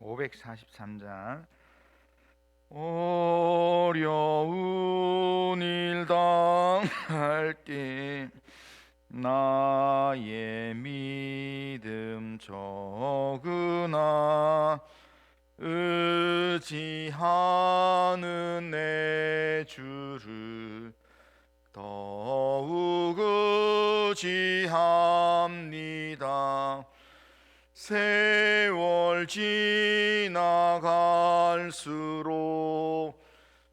543장. 어려운 일 당할 때 나의 믿음 적으나 의지하는 내 주를 더욱 의지합니다. 세월 지나갈수록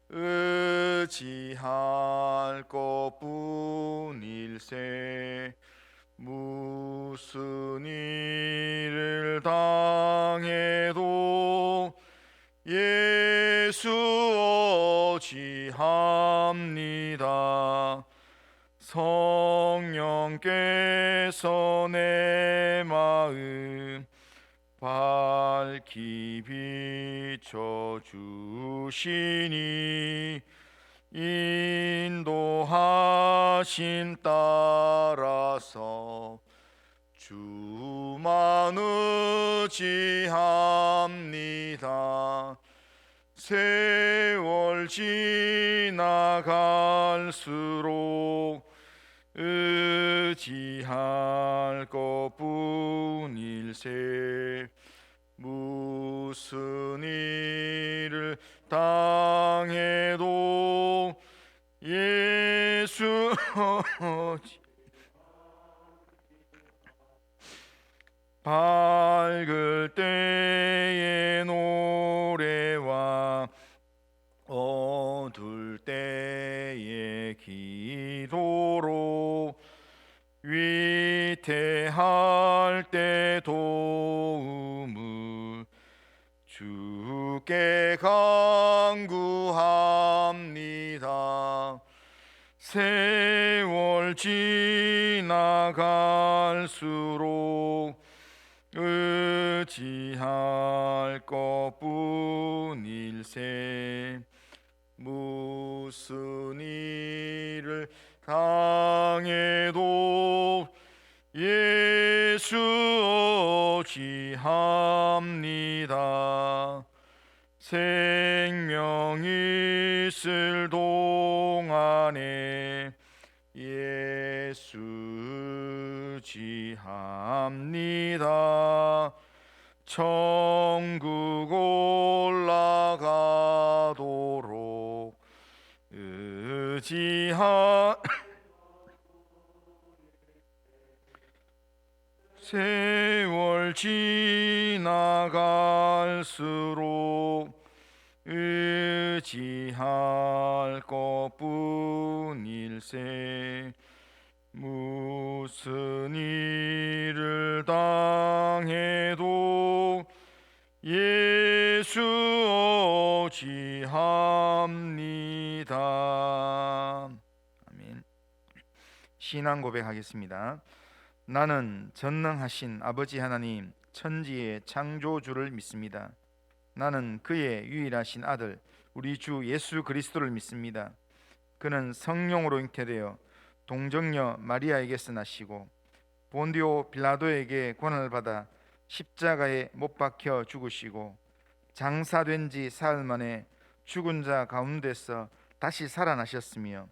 의지할 것뿐일세. 무슨 일을 당해도 예수 의지합니다. 성령께서 내 마음 밝히 비춰주시니 인도하심 따라서 주만 의지합니다. 세월 지나갈수록 의지할 것뿐일세. 무슨 일을 당해도 예수 밝을 때의 노래와 어두울 때의 기도로 위태할 때 도움을 주께 간구합니다. 세월 지나갈수록 의지할 것뿐일세. 무슨 일을 당해도 예수 의지합니다. 생명 있을 동안에 예수 의지합니다. 천국 올라가도록 세월 지나갈수록 의지할 것뿐일세. 무슨 일을 당해도 예수 의지합니다. 아멘. 신앙 고백하겠습니다. 나는 전능하신 아버지 하나님, 천지의 창조주를 믿습니다. 나는 그의 유일하신 아들 우리 주 예수 그리스도를 믿습니다. 그는 성령으로 잉태되어 동정녀 마리아에게서 나시고 본디오 빌라도에게 고난을 받아 십자가에 못 박혀 죽으시고 장사된 지 사흘 만에 죽은 자 가운데서 다시 살아나셨으며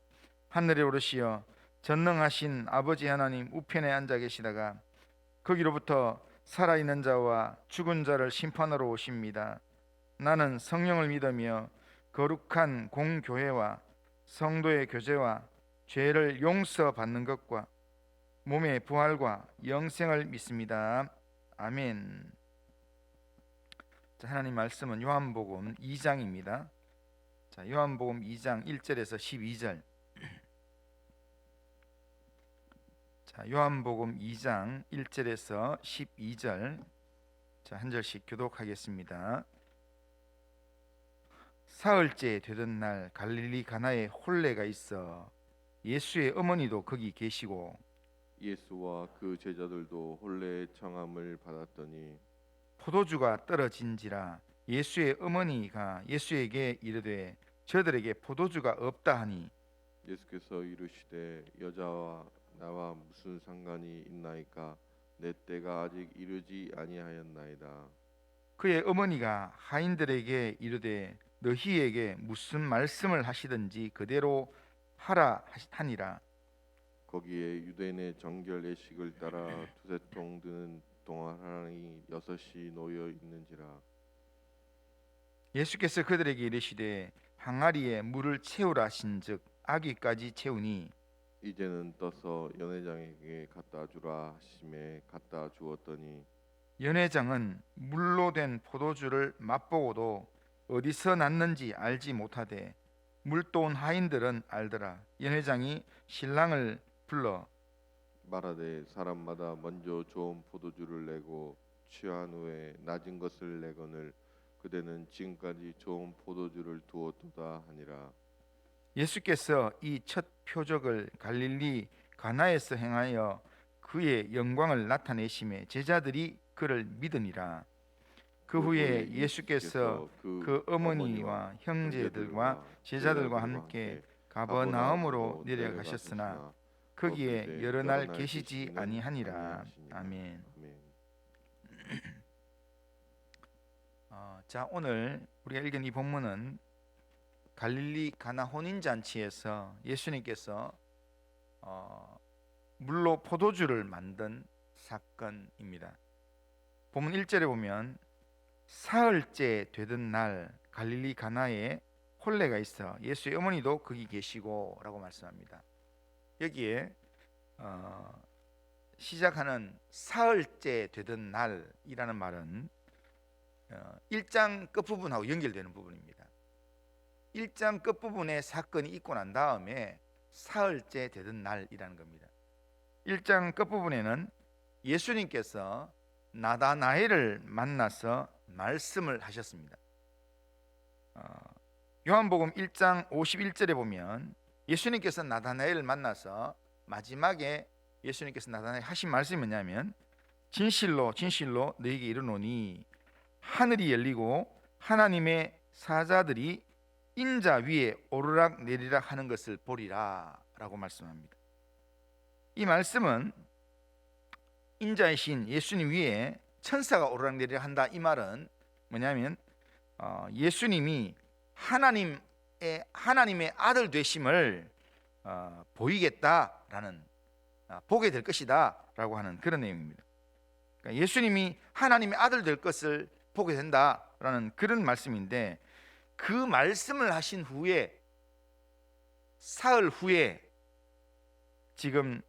하늘에 오르시어 전능하신 아버지 하나님 우편에 앉아 계시다가 거기로부터 살아있는 자와 죽은 자를 심판하러 오십니다. 나는 성령을 믿으며 거룩한 공교회와 성도의 교제와 죄를 용서받는 것과 몸의 부활과 영생을 믿습니다. 아멘. 자, 하나님 말씀은 요한복음 2장입니다. 자, 요한복음 2장 1절에서 12절. 자, 요한복음 2장 1절에서 12절. 자, 한 절씩 교독하겠습니다. 사흘째 되던 날 갈릴리 가나에 혼례가 있어 예수의 어머니도 거기 계시고 예수와 그 제자들도 혼례의 청함을 받았더니 포도주가 떨어진지라 예수의 어머니가 예수에게 이르되 저들에게 포도주가 없다 하니 예수께서 이르시되 여자와 나와 무슨 상관이 있나이까 내 때가 아직 이르지 아니하였나이다. 그의 어머니가 하인들에게 이르되 너희에게 무슨 말씀을 하시든지 그대로 하라 하니라. 거기에 유대인의 정결 예식을 따라 두세 통 드는 동아랑이 6이 놓여 있는지라. 예수께서 그들에게 이르시되 항아리에 물을 채우라 하신즉 아귀까지 채우니 이제는 떠서 연회장에게 갖다 주라 하심에 갖다 주었더니 연회장은 물로 된 포도주를 맛보고도 어디서 났는지 알지 못하되 물도온 하인들은 알더라. 연회장이 신랑을 불러 말하되 사람마다 먼저 좋은 포도주를 내고 취한 후에 낮은 것을 내거늘 그대는 지금까지 좋은 포도주를 두었도다 하니라. 예수께서 이 첫 표적을 갈릴리 가나에서 행하여 그의 영광을 나타내심에 제자들이 그를 믿으니라. 그 후에 예수께서 그 어머니와 형제들과 제자들과 함께 가버나움으로 내려가셨으나 거기에 여러 날 계시지 아니하니라. 아멘. 자, 오늘 우리가 읽은 이 본문은 갈릴리 가나 혼인 잔치에서 예수님께서 물로 포도주를 만든 사건입니다. 본문 1절에 보면 사흘째 되던 날 갈릴리 가나에 혼례가 있어 예수의 어머니도 거기 계시고 라고 말씀합니다. 여기에 시작하는 사흘째 되던 날이라는 말은 1장 끝부분하고 연결되는 부분입니다. 1장 끝부분에 사건이 있고 난 다음에 사흘째 되던 날이라는 겁니다. 1장 끝부분에는 예수님께서 나다나엘을 만나서 말씀을 하셨습니다. 요한복음 1장 51절에 보면 예수님께서 나다나엘을 만나서 마지막에 예수님께서 나다나엘에 하신 말씀이 뭐냐면 진실로 진실로 너희에게 이르노니 하늘이 열리고 하나님의 사자들이 인자 위에 오르락 내리락 하는 것을 보리라 라고 말씀합니다. 이 말씀은 인자이신 예수님 위에 천사가 오르락 내리락 한다, 이 말은 뭐냐면 예수님이 하나님의 아들 되심을 보이겠다라는, 보게 될 것이다 라고 하는 그런 내용입니다. 그러니까 예수님이 하나님의 아들 될 것을 보게 된다라는 그런 말씀인데, 그 말씀을 하신 후에 사흘 후에 지금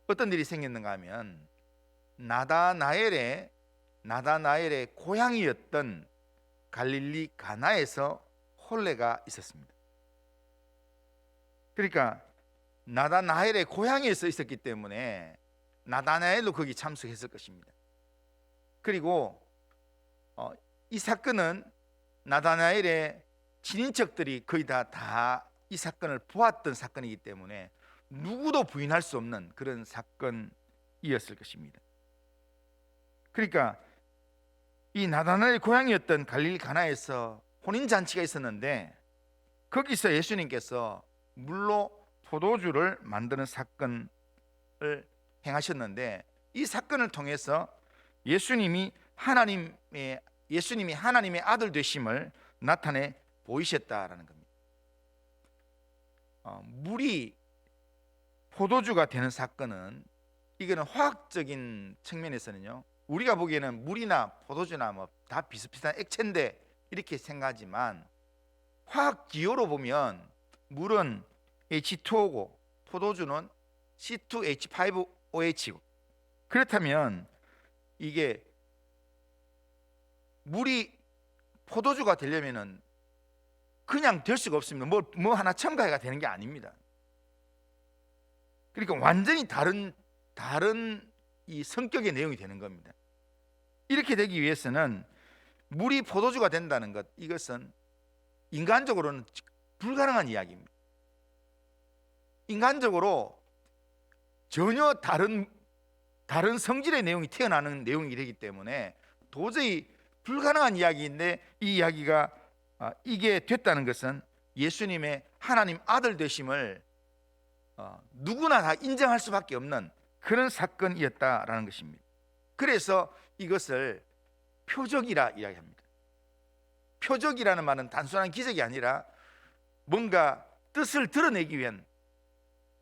어떤 일이 생겼는가 하면 나다나엘의 고향이었던 갈릴리 가나에서 혼례가 있었습니다. 그러니까 나다나엘의 고향에서 있었기 때문에 나다나엘도 거기 참석했을 것입니다. 그리고 이 사건은 나다나엘의 친인척들이 거의 다 이 사건을 보았던 사건이기 때문에 누구도 부인할 수 없는 그런 사건이었을 것입니다. 그러니까 이 나다나엘의 고향이었던 갈릴리 가나에서 혼인잔치가 있었는데 거기서 예수님께서 물로 포도주를 만드는 사건을 행하셨는데, 이 사건을 통해서 예수님이 하나님의 아들 되심을 나타내 보이셨다라는 겁니다. 물이 포도주가 되는 사건은, 이거는 화학적인 측면에서는요, 우리가 보기에는 물이나 포도주나 뭐 다 비슷비슷한 액체인데 이렇게 생각하지만, 화학 기호로 보면 물은 H2O고 포도주는 C2H5OH고, 그렇다면 이게 물이 포도주가 되려면은 그냥 될 수가 없습니다. 뭐 하나 첨가해가 되는 게 아닙니다. 그러니까 완전히 다른 이 성격의 내용이 되는 겁니다. 이렇게 되기 위해서는 물이 포도주가 된다는 것, 이것은 인간적으로는 불가능한 이야기입니다. 인간적으로 전혀 다른 성질의 내용이 태어나는 내용이 되기 때문에 도저히 불가능한 이야기인데, 이 이야기가 이게 됐다는 것은 예수님의 하나님 아들 되심을 누구나 다 인정할 수밖에 없는 그런 사건이었다라는 것입니다. 그래서 이것을 표적이라 이야기합니다. 표적이라는 말은 단순한 기적이 아니라 뭔가 뜻을 드러내기 위한,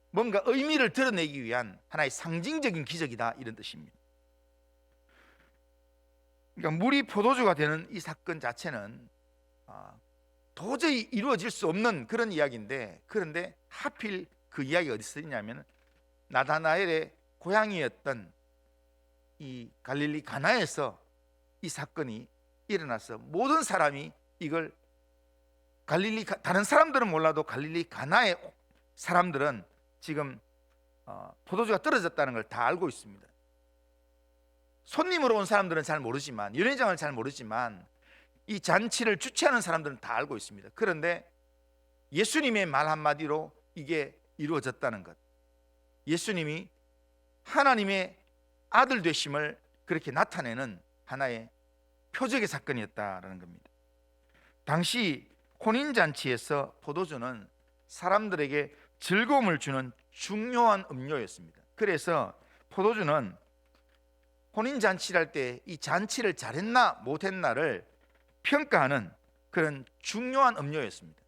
뭔가 의미를 드러내기 위한 하나의 상징적인 기적이다, 이런 뜻입니다. 그러니까 물이 포도주가 되는 이 사건 자체는 도저히 이루어질 수 없는 그런 이야기인데, 그런데 하필 그 이야기가 어디 쓰이냐면 나다나엘의 고향이었던 이 갈릴리 가나에서 이 사건이 일어나서 모든 사람이 이걸 다른 사람들은 몰라도 갈릴리 가나의 사람들은 지금 포도주가 떨어졌다는 걸 다 알고 있습니다. 손님으로 온 사람들은 잘 모르지만, 연회장을 잘 모르지만 이 잔치를 주최하는 사람들은 다 알고 있습니다. 그런데 예수님의 말 한마디로 이게 이루어졌다는 것, 예수님이 하나님의 아들 되심을 그렇게 나타내는 하나의 표적의 사건이었다라는 겁니다. 당시 혼인잔치에서 포도주는 사람들에게 즐거움을 주는 중요한 음료였습니다. 그래서 포도주는 혼인잔치를 할 때 이 잔치를 잘했나 못했나를 평가하는 그런 중요한 음료였습니다.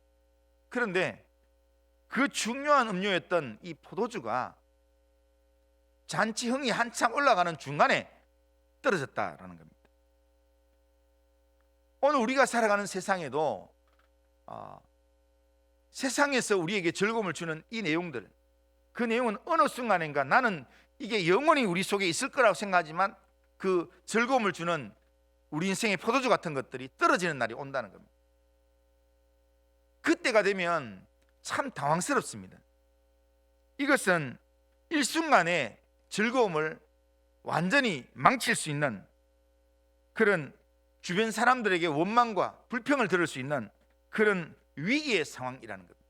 그런데 그 중요한 음료였던 이 포도주가 잔치 흥이 한참 올라가는 중간에 떨어졌다라는 겁니다. 오늘 우리가 살아가는 세상에도 세상에서 우리에게 즐거움을 주는 이 내용들, 그 내용은 어느 순간인가 나는 이게 영원히 우리 속에 있을 거라고 생각하지만 그 즐거움을 주는 우리 인생의 포도주 같은 것들이 떨어지는 날이 온다는 겁니다. 그때가 되면 참 당황스럽습니다. 이것은 일순간에 즐거움을 완전히 망칠 수 있는 그런 주변 사람들에게 원망과 불평을 들을 수 있는 그런 위기의 상황이라는 겁니다.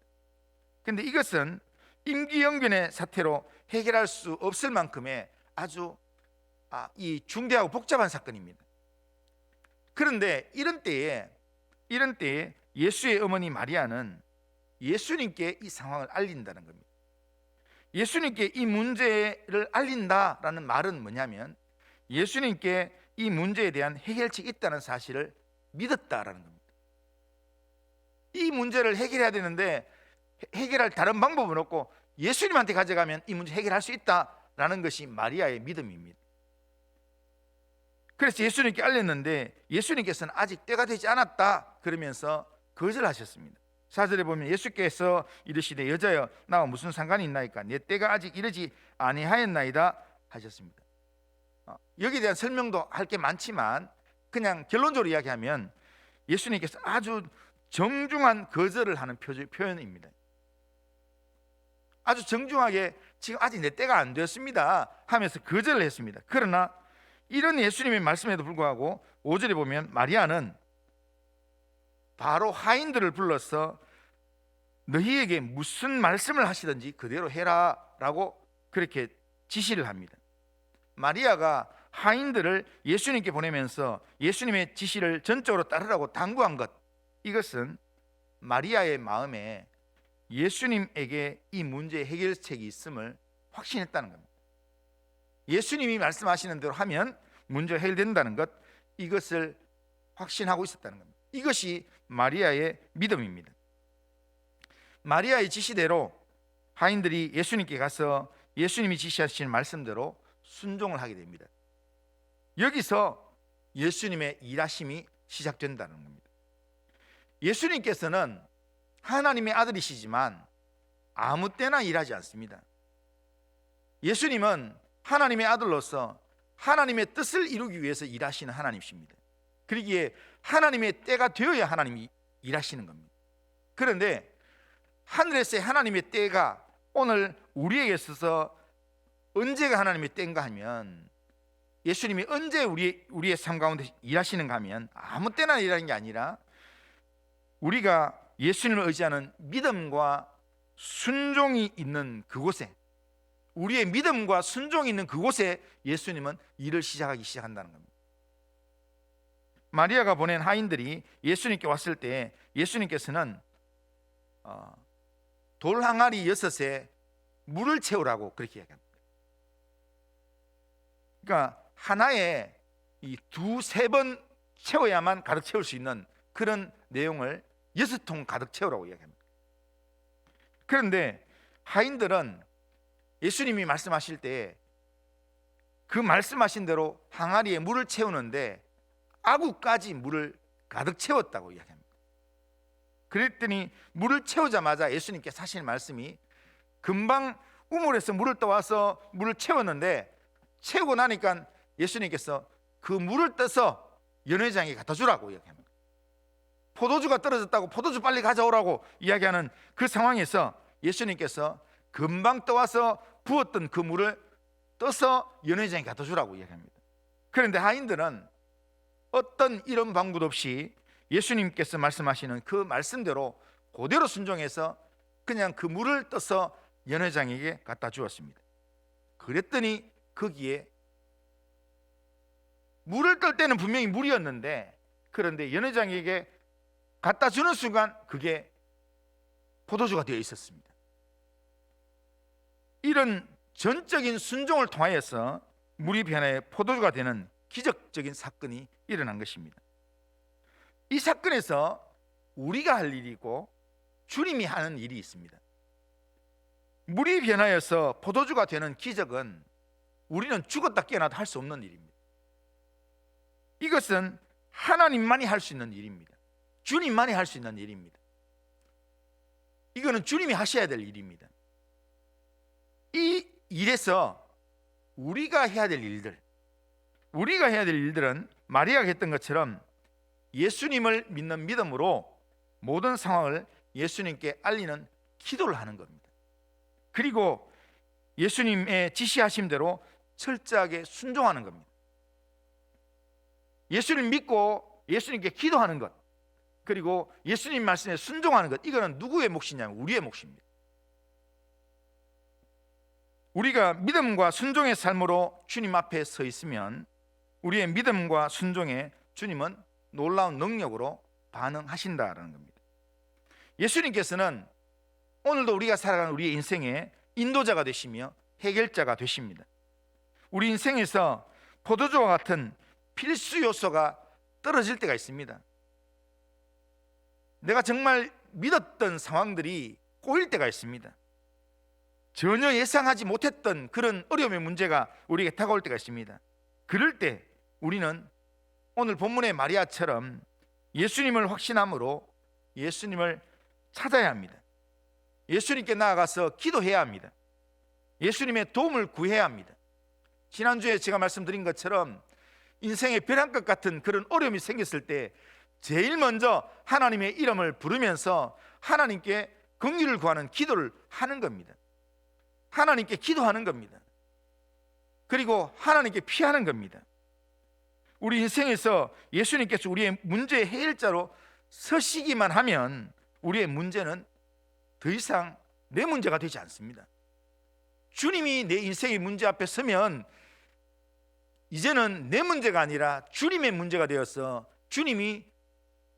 그런데 이것은 임기응변의 사태로 해결할 수 없을 만큼의 아주 이 중대하고 복잡한 사건입니다. 그런데 이런 때에 예수의 어머니 마리아는 예수님께 이 상황을 알린다는 겁니다. 예수님께 이 문제를 알린다라는 말은 뭐냐면 예수님께 이 문제에 대한 해결책이 있다는 사실을 믿었다라는 겁니다. 이 문제를 해결해야 되는데 해결할 다른 방법은 없고 예수님한테 가져가면 이 문제 해결할 수 있다라는 것이 마리아의 믿음입니다. 그래서 예수님께 알렸는데 예수님께서는 아직 때가 되지 않았다 그러면서 거절하셨습니다. 4절에 보면 예수께서 이르시되 여자여 나와 무슨 상관이 있나이까 내 때가 아직 이르지 아니하였나이다 하셨습니다. 여기에 대한 설명도 할 게 많지만 그냥 결론적으로 이야기하면 예수님께서 아주 정중한 거절을 하는 표현입니다. 아주 정중하게 지금 아직 내 때가 안 되었습니다 하면서 거절을 했습니다. 그러나 이런 예수님의 말씀에도 불구하고 5절에 보면 마리아는 바로 하인들을 불러서 너희에게 무슨 말씀을 하시든지 그대로 해라 라고 그렇게 지시를 합니다. 마리아가 하인들을 예수님께 보내면서 예수님의 지시를 전적으로 따르라고 당부한 것, 이것은 마리아의 마음에 예수님에게 이 문제의 해결책이 있음을 확신했다는 겁니다. 예수님이 말씀하시는 대로 하면 문제가 해결된다는 것, 이것을 확신하고 있었다는 겁니다. 이것이 마리아의 믿음입니다. 마리아의 지시대로 하인들이 예수님께 가서 예수님이 지시하신 말씀대로 순종을 하게 됩니다. 여기서 예수님의 일하심이 시작된다는 겁니다. 예수님께서는 하나님의 아들이시지만 아무 때나 일하지 않습니다. 예수님은 하나님의 아들로서 하나님의 뜻을 이루기 위해서 일하시는 하나님이십니다. 그러기에 하나님의 때가 되어야 하나님이 일하시는 겁니다. 그런데 하늘에서의 하나님의 때가 오늘 우리에게 있어서 언제가 하나님의 때인가 하면 예수님이 언제 우리의 삶 가운데 일하시는가 하면 아무 때나 일하는 게 아니라 우리가 예수님을 의지하는 믿음과 순종이 있는 그곳에, 우리의 믿음과 순종이 있는 그곳에 예수님은 일을 시작한다는 겁니다. 마리아가 보낸 하인들이 예수님께 왔을 때 예수님께서는 돌 항아리 6에 물을 채우라고 그렇게 이야기합니다. 그러니까 하나에 이 두세 번 채워야만 가득 채울 수 있는 그런 내용을 6통 가득 채우라고 이야기합니다. 그런데 하인들은 예수님이 말씀하실 때 그 말씀하신 대로 항아리에 물을 채우는데 아구까지 물을 가득 채웠다고 이야기합니다. 그랬더니 물을 채우자마자 예수님께서 하신 말씀이 금방 우물에서 물을 떠와서 물을 채웠는데 채우고 나니까 예수님께서 그 물을 떠서 연회장에 갖다 주라고 이야기합니다. 포도주가 떨어졌다고 포도주 빨리 가져오라고 이야기하는 그 상황에서 예수님께서 금방 떠와서 부었던 그 물을 떠서 연회장에 갖다 주라고 이야기합니다. 그런데 하인들은 어떤 이런 방법 없이 예수님께서 말씀하시는 그 말씀대로 그대로 순종해서 그냥 그 물을 떠서 연회장에게 갖다 주었습니다. 그랬더니 거기에 물을 떨 때는 분명히 물이었는데, 그런데 연회장에게 갖다 주는 순간 그게 포도주가 되어 있었습니다. 이런 전적인 순종을 통하여서 물이 변해 포도주가 되는 기적적인 사건이 일어난 것입니다. 이 사건에서 우리가 할 일이고 주님이 하는 일이 있습니다. 물이 변하여서 포도주가 되는 기적은 우리는 죽었다 깨어나도 할 수 없는 일입니다. 이것은 하나님만이 할 수 있는 일입니다. 주님만이 할 수 있는 일입니다. 이거는 주님이 하셔야 될 일입니다. 이 일에서 우리가 해야 될 일들은 마리아가 했던 것처럼 예수님을 믿는 믿음으로 모든 상황을 예수님께 알리는 기도를 하는 겁니다. 그리고 예수님의 지시하심대로 철저하게 순종하는 겁니다. 예수님 믿고 예수님께 기도하는 것, 그리고 예수님 말씀에 순종하는 것, 이거는 누구의 몫이냐면 우리의 몫입니다. 우리가 믿음과 순종의 삶으로 주님 앞에 서 있으면 우리의 믿음과 순종에 주님은 놀라운 능력으로 반응하신다라는 겁니다. 예수님께서는 오늘도 우리가 살아가는 우리의 인생의 인도자가 되시며 해결자가 되십니다. 우리 인생에서 포도주와 같은 필수 요소가 떨어질 때가 있습니다. 내가 정말 믿었던 상황들이 꼬일 때가 있습니다. 전혀 예상하지 못했던 그런 어려움의 문제가 우리에게 다가올 때가 있습니다. 그럴 때 우리는 오늘 본문의 마리아처럼 예수님을 확신함으로 예수님을 찾아야 합니다. 예수님께 나아가서 기도해야 합니다. 예수님의 도움을 구해야 합니다. 지난주에 제가 말씀드린 것처럼 인생의 벼랑끝 같은 그런 어려움이 생겼을 때 제일 먼저 하나님의 이름을 부르면서 하나님께 긍휼을 구하는 기도를 하는 겁니다. 하나님께 기도하는 겁니다. 그리고 하나님께 피하는 겁니다. 우리 인생에서 예수님께서 우리의 문제의 해결자로 서시기만 하면 우리의 문제는 더 이상 내 문제가 되지 않습니다. 주님이 내 인생의 문제 앞에 서면 이제는 내 문제가 아니라 주님의 문제가 되어서 주님이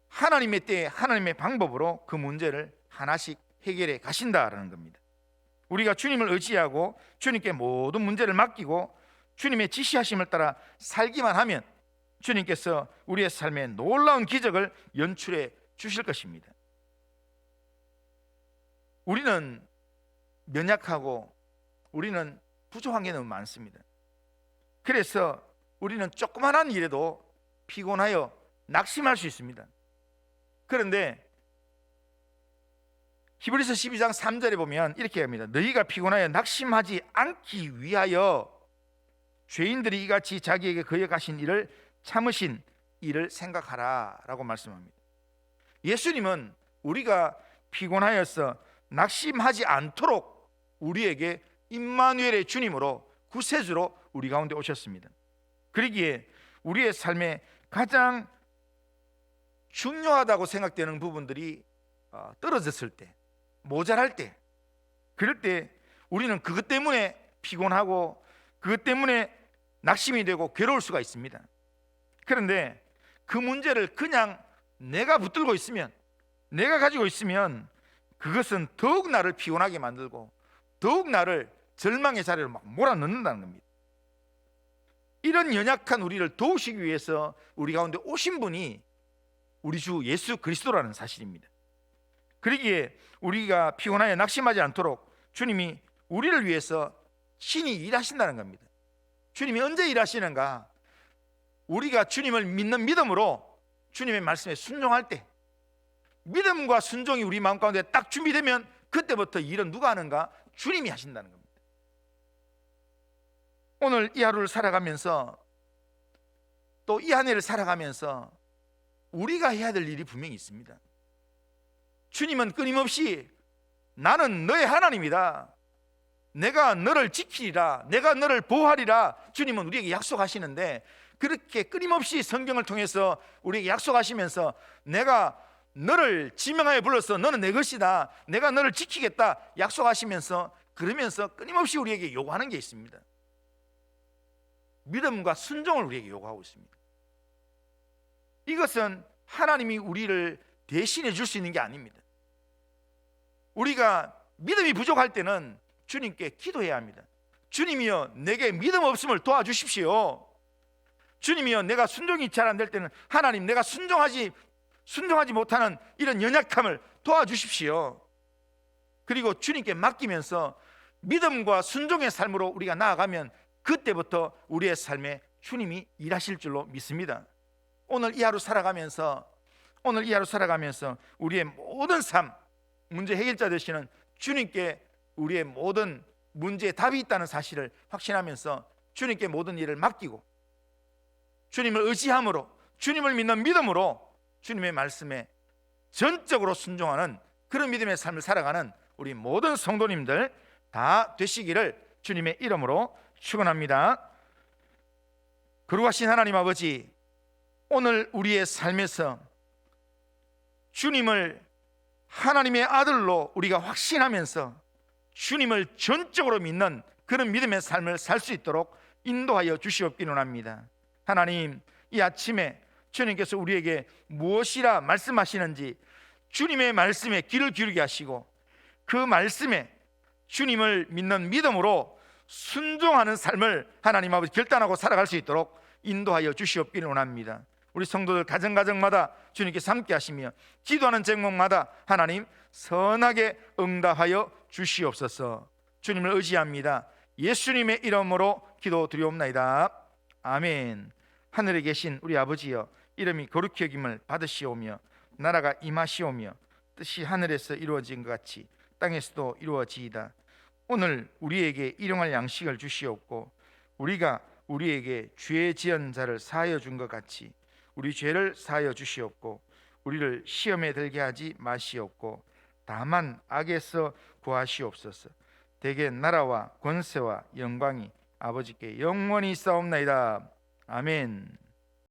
하나님의 때에 하나님의 방법으로 그 문제를 하나씩 해결해 가신다라는 겁니다. 우리가 주님을 의지하고 주님께 모든 문제를 맡기고 주님의 지시하심을 따라 살기만 하면 주님께서 우리의 삶에 놀라운 기적을 연출해 주실 것입니다. 우리는 연약하고 우리는 부족한 게 너무 많습니다. 그래서 우리는 조그만한 일에도 피곤하여 낙심할 수 있습니다. 그런데 히브리서 12장 3절에 보면 이렇게 합니다. 너희가 피곤하여 낙심하지 않기 위하여 죄인들이 이같이 자기에게 거역하신 일을 참으신 일을 생각하라 라고 말씀합니다. 예수님은 우리가 피곤하여서 낙심하지 않도록 우리에게 임마누엘의 주님으로 구세주로 우리 가운데 오셨습니다. 그러기에 우리의 삶에 가장 중요하다고 생각되는 부분들이 떨어졌을 때, 모자랄 때, 그럴 때 우리는 그것 때문에 피곤하고 그것 때문에 낙심이 되고 괴로울 수가 있습니다. 그런데 그 문제를 그냥 내가 붙들고 있으면, 내가 가지고 있으면 그것은 더욱 나를 피곤하게 만들고 더욱 나를 절망의 자리로 막 몰아넣는다는 겁니다. 이런 연약한 우리를 도우시기 위해서 우리 가운데 오신 분이 우리 주 예수 그리스도라는 사실입니다. 그러기에 우리가 피곤하여 낙심하지 않도록 주님이 우리를 위해서 신이 일하신다는 겁니다. 주님이 언제 일하시는가? 우리가 주님을 믿는 믿음으로 주님의 말씀에 순종할 때, 믿음과 순종이 우리 마음 가운데 딱 준비되면 그때부터 일은 누가 하는가? 주님이 하신다는 겁니다. 오늘 이 하루를 살아가면서 또 이 한 해를 살아가면서 우리가 해야 될 일이 분명히 있습니다. 주님은 끊임없이 나는 너의 하나님이다, 내가 너를 지키리라, 내가 너를 보호하리라, 주님은 우리에게 약속하시는데, 그렇게 끊임없이 성경을 통해서 우리에게 약속하시면서 내가 너를 지명하여 불러서 너는 내 것이다, 내가 너를 지키겠다 약속하시면서, 그러면서 끊임없이 우리에게 요구하는 게 있습니다. 믿음과 순종을 우리에게 요구하고 있습니다. 이것은 하나님이 우리를 대신해 줄 수 있는 게 아닙니다. 우리가 믿음이 부족할 때는 주님께 기도해야 합니다. 주님이여, 내게 믿음 없음을 도와주십시오. 주님이여, 내가 순종이 잘 안 될 때는 하나님, 내가 순종하지 못하는 이런 연약함을 도와주십시오. 그리고 주님께 맡기면서 믿음과 순종의 삶으로 우리가 나아가면 그때부터 우리의 삶에 주님이 일하실 줄로 믿습니다. 오늘 이 하루 살아가면서 우리의 모든 삶, 문제 해결자 되시는 주님께 우리의 모든 문제에 답이 있다는 사실을 확신하면서 주님께 모든 일을 맡기고 주님을 의지함으로, 주님을 믿는 믿음으로 주님의 말씀에 전적으로 순종하는 그런 믿음의 삶을 살아가는 우리 모든 성도님들 다 되시기를 주님의 이름으로 축원합니다. 거룩하신 하나님 아버지, 오늘 우리의 삶에서 주님을 하나님의 아들로 우리가 확신하면서 주님을 전적으로 믿는 그런 믿음의 삶을 살 수 있도록 인도하여 주시옵기를 원합니다. 하나님, 이 아침에 주님께서 우리에게 무엇이라 말씀하시는지 주님의 말씀에 귀를 기울게 하시고 그 말씀에 주님을 믿는 믿음으로 순종하는 삶을 하나님 아버지 결단하고 살아갈 수 있도록 인도하여 주시옵기를 원합니다. 우리 성도들 가정마다 주님께서 함께 하시며 기도하는 제목마다 하나님 선하게 응답하여 주시옵소서. 주님을 의지합니다. 예수님의 이름으로 기도드리옵나이다. 아멘. 하늘에 계신 우리 아버지여, 이름이 거룩히 여김을 받으시오며 나라가 임하시오며 뜻이 하늘에서 이루어진 것 같이 땅에서도 이루어지이다. 오늘 우리에게 일용할 양식을 주시옵고 우리가 우리에게 죄 지은 자를 사하여 준 것 같이 우리 죄를 사하여 주시옵고 우리를 시험에 들게 하지 마시옵고 다만 악에서 구하시옵소서. 대개 나라와 권세와 영광이 아버지께 영원히 있사옵나이다. 아멘.